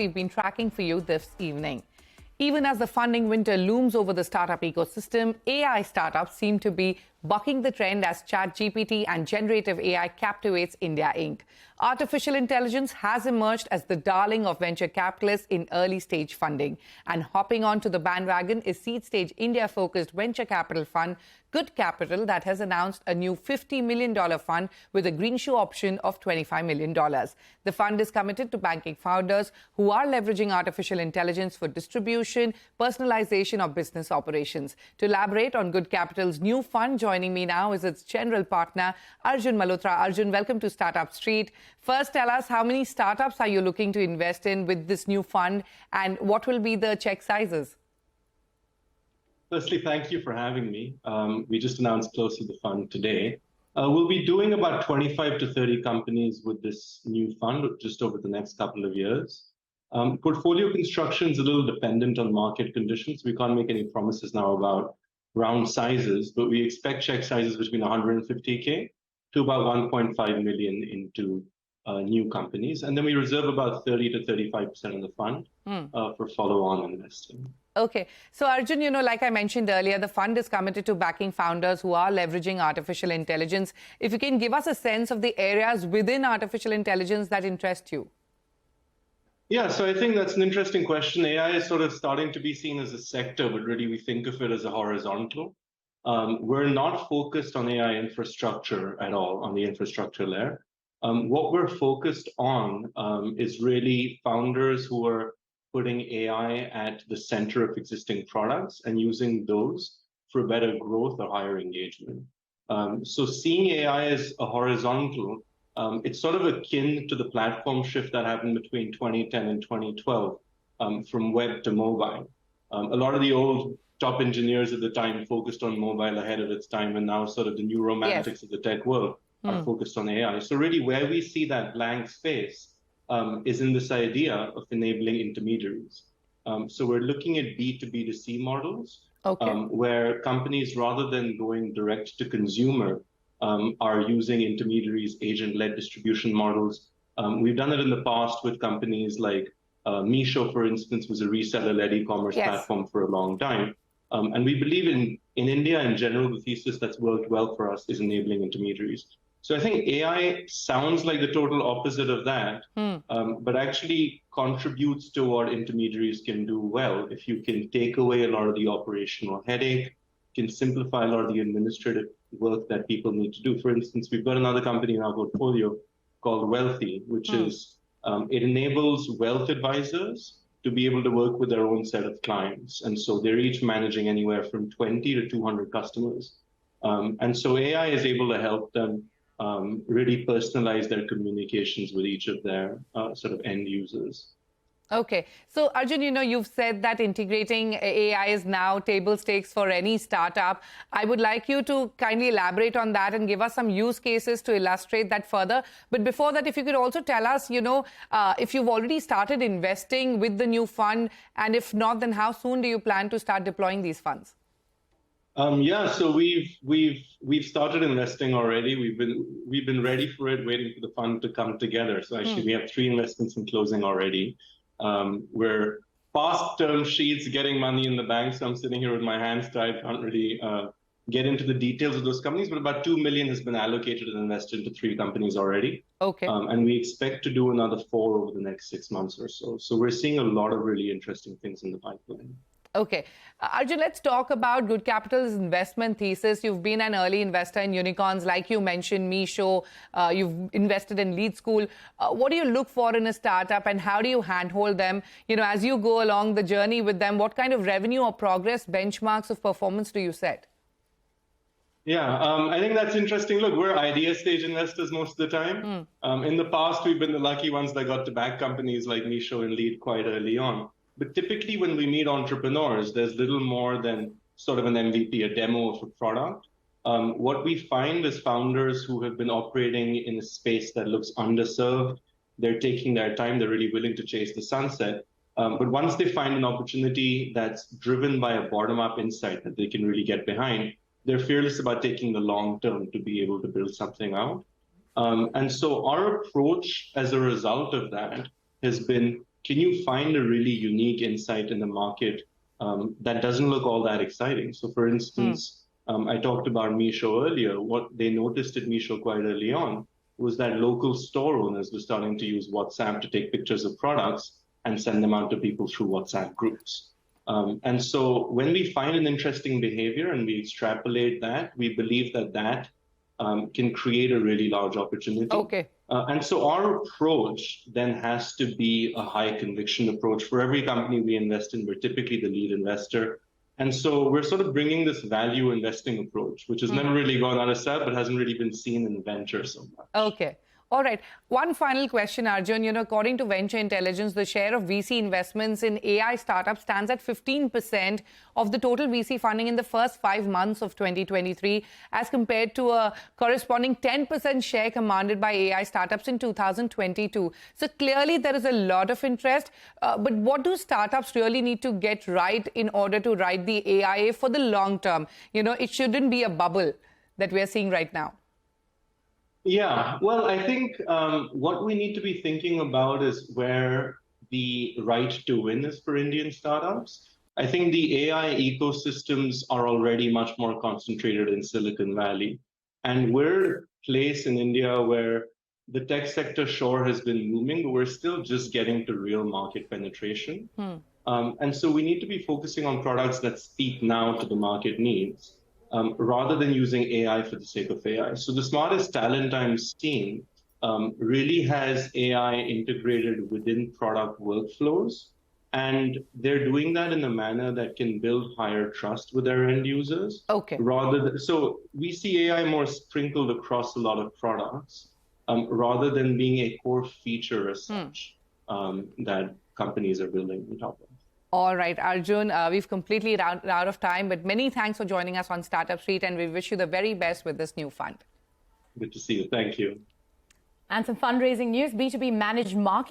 we've been tracking for you this evening. Even as the funding winter looms over the startup ecosystem, AI startups seem to be bucking the trend as ChatGPT and generative AI captivates India Inc. Artificial intelligence has emerged as the darling of venture capitalists in early-stage funding. And hopping onto the bandwagon is seed-stage India-focused venture capital fund, Good Capital, that has announced a new $50 million fund with a green shoe option of $25 million. The fund is committed to banking founders who are leveraging artificial intelligence for distribution, personalization of business operations. To elaborate on Good Capital's new fund, joining me now is its general partner, Arjun Malhotra. Arjun, welcome to Startup Street. First, tell us, how many startups are you looking to invest in with this new fund, and what will be the check sizes? Firstly, thank you for having me. We just announced close to the fund today. We'll be doing about 25 to 30 companies with this new fund just over the next couple of years. Portfolio construction is a little dependent on market conditions. We can't make any promises now about round sizes, but we expect check sizes between 150K to about 1.5 million into new companies. And then we reserve about 30 to 35% of the fund for follow-on investing. Okay. So, Arjun, like I mentioned earlier, the fund is committed to backing founders who are leveraging artificial intelligence. If you can give us a sense of the areas within artificial intelligence that interest you. Yeah, so I think that's an interesting question. AI is sort of starting to be seen as a sector, but really we think of it as a horizontal. We're not focused on AI infrastructure at all, on the infrastructure layer. What we're focused on is really founders who are putting AI at the center of existing products and using those for better growth or higher engagement. So seeing AI as a horizontal, it's sort of akin to the platform shift that happened between 2010 and 2012 from web to mobile. A lot of the old top engineers at the time focused on mobile ahead of its time, and now sort of the new romantics of the tech world are focused on AI. So really where we see that blank space is in this idea of enabling intermediaries. So we're looking at B2B2C models, where companies, rather than going direct to consumer, are using intermediaries, agent-led distribution models. We've done it in the past with companies like Meesho, for instance, was a reseller-led e-commerce platform for a long time. And we believe in India in general, the thesis that's worked well for us is enabling intermediaries. So I think AI sounds like the total opposite of that, but actually contributes to what intermediaries can do well. If you can take away a lot of the operational headache, can simplify a lot of the administrative work that people need to do. For instance, we've got another company in our portfolio called Wealthy, which is, it enables wealth advisors to be able to work with their own set of clients. And so they're each managing anywhere from 20 to 200 customers. And so AI is able to help them really personalize their communications with each of their sort of end users. Okay. So, Arjun, you've said that integrating AI is now table stakes for any startup. I would like you to kindly elaborate on that and give us some use cases to illustrate that further. But before that, if you could also tell us, if you've already started investing with the new fund, and if not, then how soon do you plan to start deploying these funds? Yeah, so we've started investing already. We've been ready for it, waiting for the fund to come together. So actually, we have 3 investments in closing already. We're past term sheets, getting money in the bank. So I'm sitting here with my hands tied. Can't really get into the details of those companies, but about 2 million has been allocated and invested into 3 companies already. Okay. And we expect to do another 4 over the next 6 months or so. So we're seeing a lot of really interesting things in the pipeline. Okay. Arjun, let's talk about Good Capital's investment thesis. You've been an early investor in unicorns, like you mentioned, Meesho. You've invested in Lead School. What do you look for in a startup, and how do you handhold them? As you go along the journey with them, what kind of revenue or progress benchmarks of performance do you set? Yeah, I think that's interesting. Look, we're idea stage investors most of the time. In the past, we've been the lucky ones that got to back companies like Meesho and Lead quite early on. But typically when we meet entrepreneurs, there's little more than sort of an MVP, a demo of a product. What we find is founders who have been operating in a space that looks underserved, they're taking their time, they're really willing to chase the sunset. But once they find an opportunity that's driven by a bottom-up insight that they can really get behind, they're fearless about taking the long term to be able to build something out. And so our approach as a result of that has been can you find a really unique insight in the market that doesn't look all that exciting? So for instance, I talked about Meesho earlier. What they noticed at Meesho quite early on was that local store owners were starting to use WhatsApp to take pictures of products and send them out to people through WhatsApp groups. And so when we find an interesting behavior and we extrapolate that, we believe that that can create a really large opportunity. Okay. And so our approach then has to be a high conviction approach. For every company we invest in, we're typically the lead investor. And so we're sort of bringing this value investing approach, which has never really gone out of style, but hasn't really been seen in venture so much. Okay. All right. One final question, Arjun. According to Venture Intelligence, the share of VC investments in AI startups stands at 15% of the total VC funding in the first 5 months of 2023, as compared to a corresponding 10% share commanded by AI startups in 2022. So clearly there is a lot of interest. But what do startups really need to get right in order to ride the AI for the long term? It shouldn't be a bubble that we are seeing right now. Yeah, well, I think what we need to be thinking about is where the right to win is for Indian startups. I think the AI ecosystems are already much more concentrated in Silicon Valley. And we're a place in India where the tech sector sure has been booming, but we're still just getting to real market penetration. And so we need to be focusing on products that speak now to the market needs. Rather than using AI for the sake of AI. So the smartest talent I'm seeing really has AI integrated within product workflows. And they're doing that in a manner that can build higher trust with their end users. Okay. So we see AI more sprinkled across a lot of products rather than being a core feature as such that companies are building on top of. All right, Arjun, we've completely run out of time, but many thanks for joining us on Startup Street, and we wish you the very best with this new fund. Good to see you. Thank you. And some fundraising news, B2B managed marketing